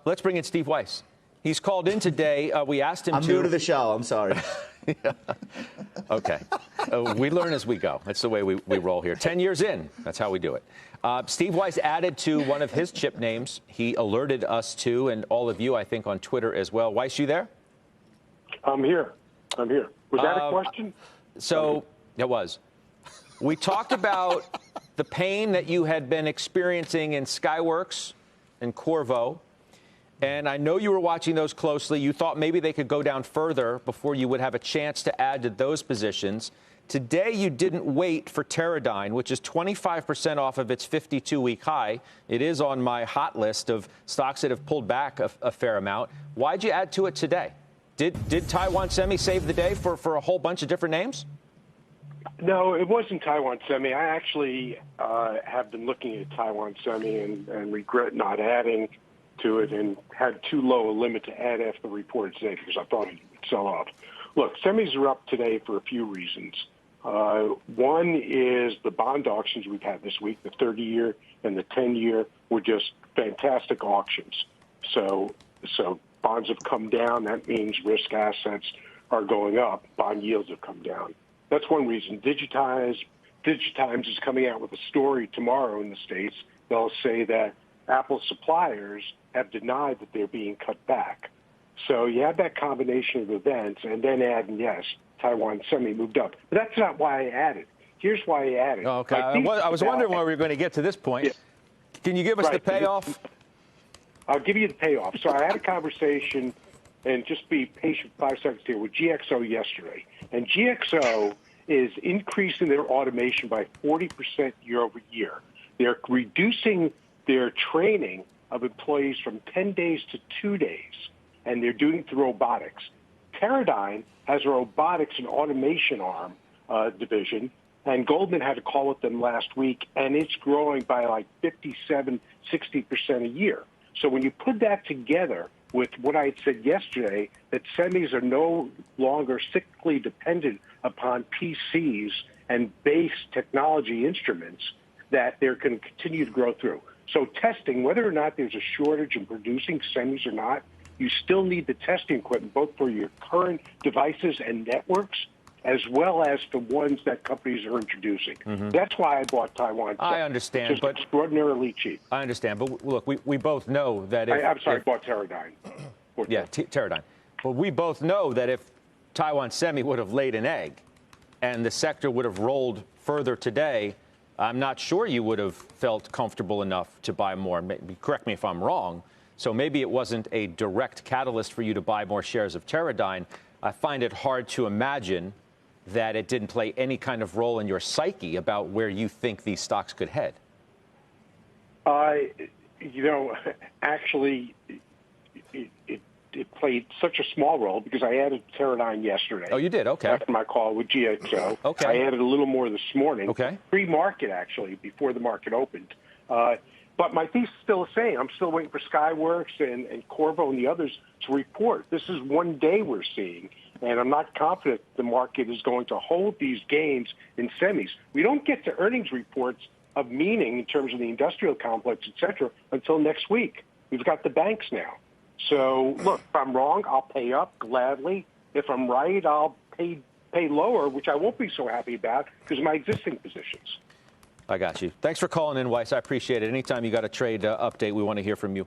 Let's bring in Steve Weiss. He's called in today. We asked him I'm new to the show. I'm sorry. Yeah. Okay. We learn as we go. That's the way we roll here. 10 years in. That's how we do it. Steve Weiss added to one of his chip names. He alerted us to, and all of you, I think, on Twitter as well. Weiss, you there? I'm here. Was that a question? So it was. We talked about the pain that you had been experiencing in Skyworks and Qorvo. And I know you were watching those closely. You thought maybe they could go down further before you would have a chance to add to those positions. Today, you didn't wait for Teradyne, which is 25% off of its 52-week high. It is on my hot list of stocks that have pulled back a fair amount. Why'd you add to it today? Did Taiwan Semi save the day for a whole bunch of different names? No, it wasn't Taiwan Semi. I actually have been looking at Taiwan Semi and regret not adding to it and had too low a limit to add after the report today because I thought it would sell off. Look, semis are up today for a few reasons. One is the bond auctions we've had this week, the 30-year and the 10-year, were just fantastic auctions. So bonds have come down. That means risk assets are going up. Bond yields have come down. That's one reason. Digitimes is coming out with a story tomorrow in the States. They'll say that Apple suppliers have denied that they're being cut back. So you have that combination of events, and then adding, yes, Taiwan Semi moved up. But that's not why I added. Here's why I added. Okay. I was wondering why we were going to get to this point. Yeah. Can you give us the payoff? I'll give you the payoff. So I had a conversation, and just be patient 5 seconds here, with GXO yesterday. And GXO is increasing their automation by 40% year over year. They're reducing their training of employees from 10 days to 2 days, and they're doing it through robotics. Teradyne has a robotics and automation arm division, and Goldman had a call with them last week, and it's growing by like 57, 60% a year. So when you put that together with what I had said yesterday, that semis are no longer cyclically dependent upon PCs and base technology instruments, that they're going to continue to grow through. So testing, whether or not there's a shortage in producing semis or not, you still need the testing equipment, both for your current devices and networks, as well as the ones that companies are introducing. Mm-hmm. That's why I bought Taiwan. I understand, but extraordinarily cheap. I understand, but look, we both know that if... I bought Teradyne. Yeah, Teradyne. But we both know that if Taiwan Semi would have laid an egg and the sector would have rolled further today, I'm not sure you would have felt comfortable enough to buy more. Correct me if I'm wrong. So maybe it wasn't a direct catalyst for you to buy more shares of Teradyne. I find it hard to imagine that it didn't play any kind of role in your psyche about where you think these stocks could head. Actually, it played such a small role because I added Teradyne yesterday. Oh, you did? Okay. After my call with GXO. Okay. I added a little more this morning. Okay. Pre-market, actually, before the market opened. But my thesis is still the same. I'm still waiting for Skyworks and Qorvo and the others to report. This is one day we're seeing, and I'm not confident the market is going to hold these gains in semis. We don't get to earnings reports of meaning in terms of the industrial complex, et cetera, until next week. We've got the banks now. So, look, if I'm wrong, I'll pay up gladly. If I'm right, I'll pay lower, which I won't be so happy about because of my existing positions. I got you. Thanks for calling in, Weiss. I appreciate it. Anytime you got a trade update, we want to hear from you.